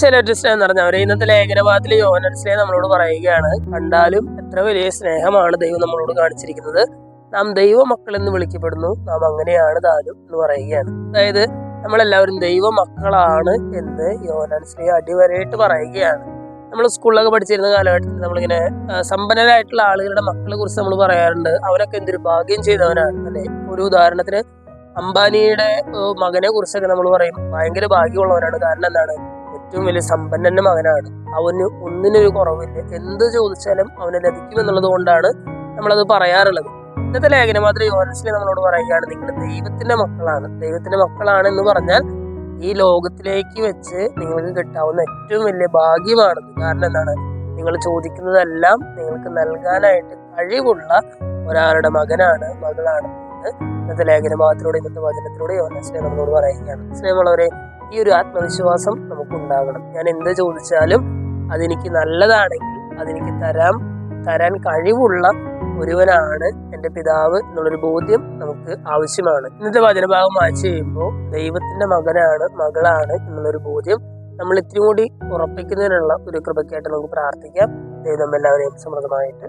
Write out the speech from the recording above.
തീർച്ചയായിട്ടും സ്നേഹം നിറഞ്ഞവരെ, ഇന്നത്തെ ലേഖനഭാഗത്തിൽ യോഹന്നാൻ സ്നേഹം നമ്മളോട് പറയുകയാണ്, കണ്ടാലും എത്ര വലിയ സ്നേഹമാണ് ദൈവം നമ്മളോട് കാണിച്ചിരിക്കുന്നത്. നാം ദൈവമക്കൾ എന്ന് വിളിക്കപ്പെടുന്നു, നാം അങ്ങനെയാണ് താനും എന്ന് പറയുകയാണ്. അതായത് നമ്മളെല്ലാവരും ദൈവമക്കളാണ് എന്ന് യോഹന്നാൻ സ്നേഹം അടിവരയിട്ട് പറയുകയാണ്. നമ്മൾ സ്കൂളിലൊക്കെ പഠിച്ചിരുന്ന കാലഘട്ടത്തിൽ നമ്മളിങ്ങനെ സമ്പന്നരായിട്ടുള്ള ആളുകളുടെ മക്കളെ കുറിച്ച് നമ്മൾ പറയാറുണ്ട്. അവനൊക്കെ എന്തൊരു ഭാഗ്യം ചെയ്തവനാണ് അല്ലെ. ഒരു ഉദാഹരണത്തിന് അംബാനിയുടെ മകനെ കുറിച്ചൊക്കെ നമ്മൾ പറയും, ഭയങ്കര ഭാഗ്യമുള്ളവനാണ്. കാരണം എന്താണ്? ഏറ്റവും വലിയ സമ്പന്നന്റെ മകനാണ്. അവന് ഒന്നിനൊരു കുറവില്ല, എന്ത് ചോദിച്ചാലും അവന് ലഭിക്കുമെന്നുള്ളത് കൊണ്ടാണ് നമ്മളത് പറയാറുള്ളത്. ഇന്നത്തെ ലേഖനം മാത്രം യോഹന്നാൻ നമ്മളോട് പറയുകയാണ്, നിങ്ങൾ ദൈവത്തിന്റെ മക്കളാണ്. ദൈവത്തിന്റെ മക്കളാണ് എന്ന് പറഞ്ഞാൽ ഈ ലോകത്തിലേക്ക് വെച്ച് നിങ്ങൾക്ക് കിട്ടാവുന്ന ഏറ്റവും വലിയ ഭാഗ്യമാണെന്ന്. കാരണം എന്താണ്? നിങ്ങൾ ചോദിക്കുന്നതെല്ലാം നിങ്ങൾക്ക് നൽകാനായിട്ട് കഴിവുള്ള ഒരാളുടെ മകനാണ്, മകളാണ് ഇന്നത്തെ ലേഖനഭാഗത്തിലൂടെ, ഇന്നത്തെ വചനത്തിലൂടെ യോഹന്നാൻ നമ്മളോട് പറയുകയാണ്. സ്നേഹമുള്ളവരെ, ഈ ഒരു ആത്മവിശ്വാസം നമുക്കുണ്ടാകണം. ഞാൻ എന്ത് ചോദിച്ചാലും അതെനിക്ക് നല്ലതാണെങ്കിൽ അതെനിക്ക് തരാൻ കഴിവുള്ള ഒരുവനാണ് എൻ്റെ പിതാവ് എന്നുള്ളൊരു ബോധ്യം നമുക്ക് ആവശ്യമാണ്. ഇന്നത്തെ വചനഭാഗം വായിച്ചു കഴിയുമ്പോൾ ദൈവത്തിന്റെ മകനാണ്, മകളാണ് എന്നുള്ളൊരു ബോധ്യം നമ്മൾ ഇത്തിരി കൂടി ഉറപ്പിക്കുന്നതിനുള്ള ഒരു കൃപയ്ക്കായിട്ട് നമുക്ക് പ്രാർത്ഥിക്കാം. ദൈവം എല്ലാവരെയും സമൃദ്ധമായിട്ട്